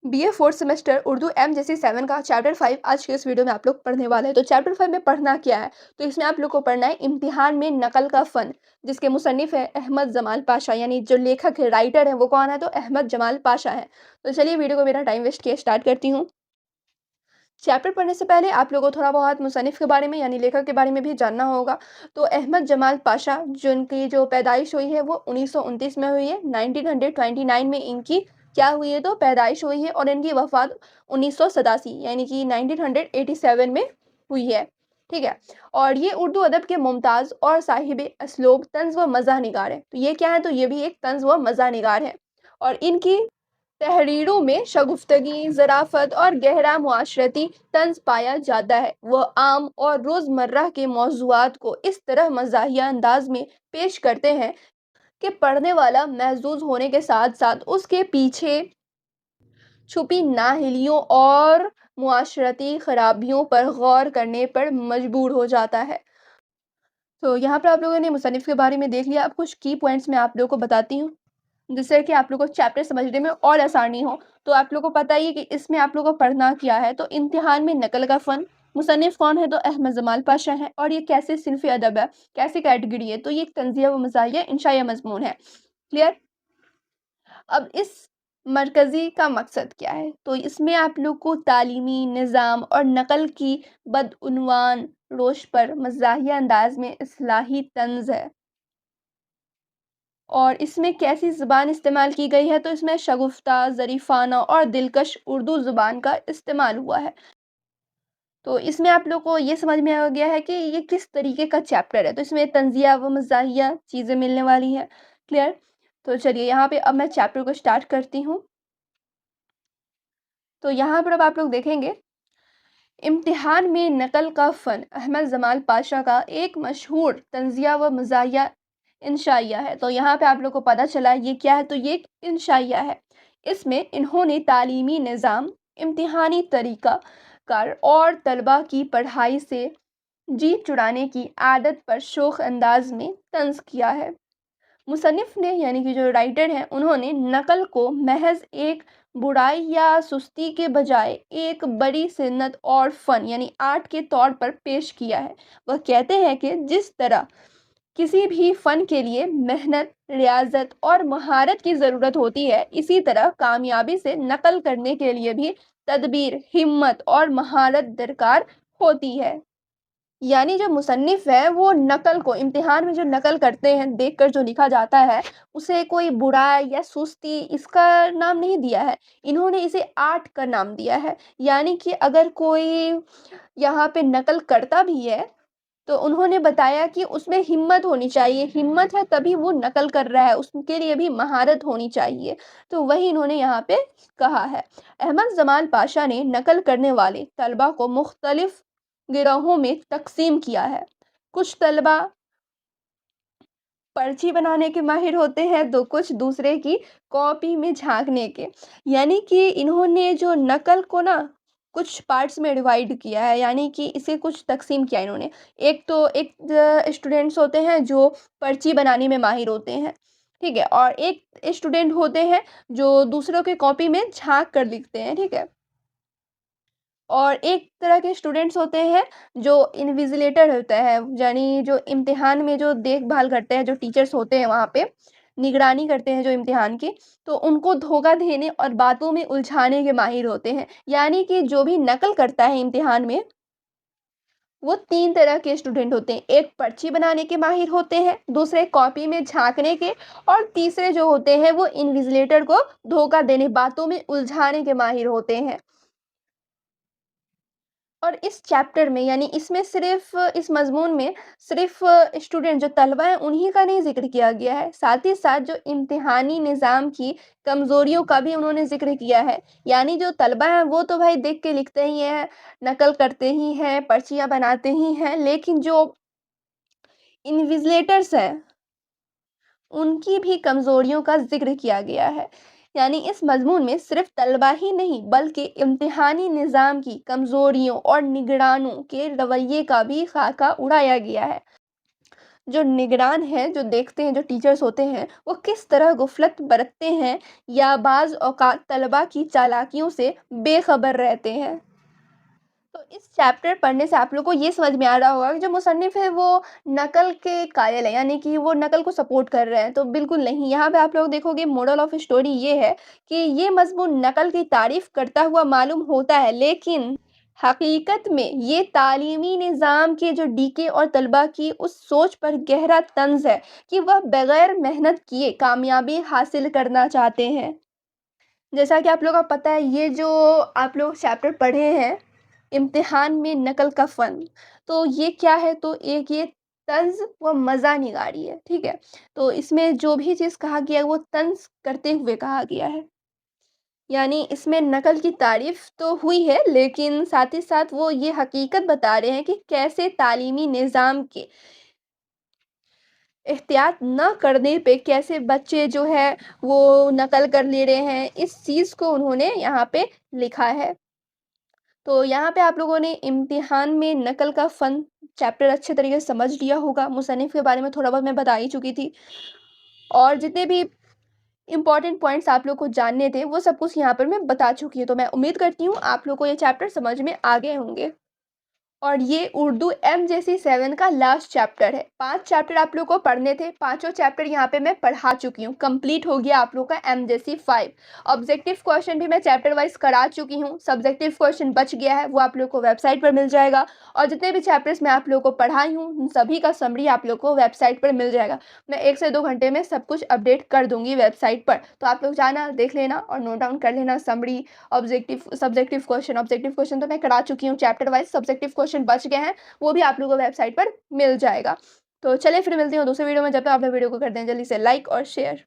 BA 4th semester Urdu MJC 7 का chapter 5 आज के इस वीडियो में आप लोग पढ़ने वाले हैं। तो चैप्टर 5 में पढ़ना क्या है, तो इसमें आप लोग को पढ़ना है इम्तिहान में नकल का फ़न, जिसके मुसन्निफ है अहमद जमाल पाशा, यानी जो लेखक है, राइटर है, वो कौन है, तो अहमद जमाल पाशा है। तो चलिए वीडियो को बिना टाइम वेस्ट किए स्टार्ट करती हूँ। चैप्टर पढ़ने से पहले आप लोगों को थोड़ा बहुत मुसन्निफ के बारे में यानी लेखक के बारे में भी जानना होगा। तो अहमद जमाल पाशा, जिनकी जो पैदाइश हुई है वो 1929 में हुई है। 1929 में इनकी क्या हुई है, तो पैदाइश हुई है, और इनकी वफात 1987 यानी कि 1987 में हुई है। ठीक है। और ये उर्दू अदब के मुमताज़ और साहिब असलोब तंज़ व मज़ाह निगार है। तो ये क्या है, तो ये भी एक तंज़ व मज़ाह निगार है, और इनकी तहरीरों में शगुफ्तगी, ज़राफ़त और गहरा मुआशरती तंज़ पाया जाता है। वह आम और रोज़मर्रा के मौज़ूआत को इस तरह मज़ाहिया अंदाज़ में पेश करते हैं कि पढ़ने वाला महज़ूज़ होने के साथ साथ उसके पीछे छुपी नाअहलियों और मुआशरती खराबियों पर गौर करने पर मजबूर हो जाता है। तो यहाँ पर आप लोगों ने मुसन्निफ़ के बारे में देख लिया। अब कुछ की पॉइंट्स मैं आप लोगों को बताती हूँ, जिससे कि आप लोगों को चैप्टर समझने में और आसानी हो। तो आप लोगों को पता ही है कि इसमें आप लोगों को पढ़ना क्या है। तो इम्तिहान में नकल का फ़न, मुसन्निफ़ कौन है, तो अहमद जमाल पाशा है, और ये कैसे सिनफ़ अदब है, कैसी कैटेगरी है, तो ये एक तंज़िया व मज़ाहिया इंशाइया मज़मून है। क्लियर। अब इस मरकज़ी का मकसद क्या है, तो इसमें आप लोग को तालीमी निज़ाम और नकल की बदउनवान रोश पर मज़ाहिया अंदाज़ में इस्लाही तंज़ है। और इसमें कैसी ज़ुबान इस्तेमाल की गई है, तो इसमें शगुफ्ता, ज़रीफ़ाना और दिलकश उर्दू ज़ुबान का इस्तेमाल हुआ है। तो इसमें आप लोग को ये समझ में आ गया है कि ये किस तरीके का चैप्टर है। तो इसमें तंज़िया व मज़ाहिया चीज़ें मिलने वाली हैं। क्लियर। तो चलिए यहाँ पे अब मैं चैप्टर को स्टार्ट करती हूँ। तो यहाँ पर अब आप लोग देखेंगे, इम्तिहान में नकल का फ़न अहमद जमाल पाशा का एक मशहूर तंज़िया व मज़ाहिया इंशाइया है। तो यहाँ पे आप लोग को पता चला ये क्या है, तो ये एक इंशाइया है। इसमें इन्होंने तालीमी निज़ाम, इम्तिहानी तरीका कार और तलबा की पढ़ाई से जी चुराने की आदत पर शोख अंदाज में तंज़ किया है। मुसन्निफ़ ने यानी कि जो राइटर हैं, उन्होंने नकल को महज एक बुराई या सुस्ती के बजाय एक बड़ी सिन्नत और फ़न यानी आर्ट के तौर पर पेश किया है। वह कहते हैं कि जिस तरह किसी भी फ़न के लिए मेहनत, रियाज़त और महारत की ज़रूरत होती है, इसी तरह कामयाबी से नकल करने के लिए भी तदबीर, हिम्मत और महारत दरकार होती है। यानी जो मुसन्निफ़ है वो नकल को, इम्तिहान में जो नकल करते हैं देखकर जो लिखा जाता है, उसे कोई बुराई या सुस्ती इसका नाम नहीं दिया है, इन्होंने इसे आर्ट का नाम दिया है। यानी कि अगर कोई यहाँ पे नकल करता भी है, तो उन्होंने बताया कि उसमें हिम्मत होनी चाहिए, हिम्मत है तभी वो नकल कर रहा है, उसके लिए भी महारत होनी चाहिए। तो वही इन्होंने यहाँ पे कहा है। अहमद जमाल पाशा ने नकल करने वाले तलबा को मुख्तलिफ गिरोहों में तकसीम किया है। कुछ तलबा पर्ची बनाने के माहिर होते हैं, तो कुछ दूसरे की कॉपी में झाँकने के। यानी कि इन्होंने जो नकल को ना कुछ पार्ट्स में डिवाइड किया है, यानी कि इसे कुछ तकसीम किया इन्होंने। एक तो एक स्टूडेंट्स होते हैं जो पर्ची बनाने में माहिर होते हैं, ठीक है? और एक स्टूडेंट होते हैं जो दूसरों के कॉपी में झाँक कर लिखते हैं, ठीक है? और एक तरह के स्टूडेंट्स होते हैं जो इन्विजिलेटर होता है, यानी जो इम्तिहान में जो देखभाल करते हैं, जो टीचर्स होते हैं वहाँ पे निगरानी करते हैं जो इम्तिहान की, तो उनको धोखा देने और बातों में उलझाने के माहिर होते हैं। यानी कि जो भी नकल करता है इम्तिहान में, वो 3 तरह के स्टूडेंट होते हैं। एक पर्ची बनाने के माहिर होते हैं, दूसरे कॉपी में झाँकने के, और तीसरे जो होते हैं वो इन्विजिलेटर को धोखा देने, बातों में उलझाने के माहिर होते हैं। और इस चैप्टर में यानी इसमें सिर्फ़ इस मज़मून में सिर्फ़ स्टूडेंट जो तलबा हैं उन्हीं का नहीं ज़िक्र किया गया है, साथ ही साथ जो इम्तिहानी निज़ाम की कमज़ोरियों का भी उन्होंने ज़िक्र किया है। यानी जो तलबा हैं वो तो भाई देख के लिखते ही हैं, नकल करते ही हैं, पर्चियाँ बनाते ही हैं, लेकिन जो इन्विजिलेटर्स हैं उनकी भी कमज़ोरियों का ज़िक्र किया गया है। यानी इस मज़मून में सिर्फ़ तलबा ही नहीं बल्कि इम्तिहानी निज़ाम की कमज़ोरियों और निगरानों के रवैये का भी ख़ाका उड़ाया गया है। जो निगरान हैं, जो देखते हैं, जो टीचर्स होते हैं, वो किस तरह गुफ़लत बरतते हैं या बाज़ औक़ात तलबा की चालाकियों से बेख़बर रहते हैं। तो इस चैप्टर पढ़ने से आप लोग को ये समझ में आ रहा होगा कि जो मुसन्निफ़ है वो नकल के कायल है, यानी कि वो नकल को सपोर्ट कर रहे हैं, तो बिल्कुल नहीं। यहाँ पे आप लोग देखोगे मोरल ऑफ़ स्टोरी ये है कि ये मज़मून नकल की तारीफ़ करता हुआ मालूम होता है, लेकिन हकीकत में ये तालीमी निज़ाम के जो डीके और तलबा की उस सोच पर गहरा तंज़ है कि वह बग़ैर मेहनत किए कामयाबी हासिल करना चाहते हैं। जैसा कि आप लोगों को पता है, ये जो आप लोग चैप्टर पढ़े हैं, इम्तिहान में नकल का फ़न, तो ये क्या है, तो एक ये तंज़ व मज़ा निगारी है, ठीक है? तो इसमें जो भी चीज़ कहा गया है वो तंज़ करते हुए कहा गया है। यानी इसमें नकल की तारीफ़ तो हुई है, लेकिन साथ ही साथ वो ये हकीकत बता रहे हैं कि कैसे तालीमी निज़ाम के एहतियात ना करने पे कैसे बच्चे जो है वो नकल कर ले रहे हैं, इस चीज़ को उन्होंने यहाँ पे लिखा है। तो यहाँ पे आप लोगों ने इम्तिहान में नकल का फ़न चैप्टर अच्छे तरीके से समझ लिया होगा। मुसन्निफ़ के बारे में थोड़ा बहुत मैं बता ही चुकी थी, और जितने भी इम्पोर्टेंट पॉइंट्स आप लोग को जानने थे, वो सब कुछ यहाँ पर मैं बता चुकी हूँ। तो मैं उम्मीद करती हूँ आप लोग को ये चैप्टर समझ में आ गए होंगे। और ये उर्दू एमजेसी 7 का लास्ट चैप्टर है। 5 चैप्टर आप लोग को पढ़ने थे, पाँचों चैप्टर यहाँ पे मैं पढ़ा चुकी हूँ। कंप्लीट हो गया आप लोग का एमजेसी 5। ऑब्जेक्टिव क्वेश्चन भी मैं चैप्टर वाइज़ करा चुकी हूँ। सब्जेक्टिव क्वेश्चन बच गया है, वो आप लोग को वेबसाइट पर मिल जाएगा, और जितने भी चैप्टर्स मैं आप लोग को पढ़ाई हूँ, उन सभी का समरी आप लोग को वेबसाइट पर मिल जाएगा। मैं 1 से 2 घंटे में सब कुछ अपडेट कर दूँगी वेबसाइट पर। तो आप लोग जाना, देख लेना और नोट डाउन कर लेना समरी, ऑब्जेक्टिव क्वेश्चन तो मैं करा चुकी हूँ चैप्टर वाइज़। सब्जेक्टिव क्वेश्चन बच गए हैं, वो भी आप लोगों को वेबसाइट पर मिल जाएगा। तो चलिए फिर मिलती हूँ दूसरे वीडियो में, जब तक आप लोग वीडियो को कर दें जल्दी से लाइक और शेयर।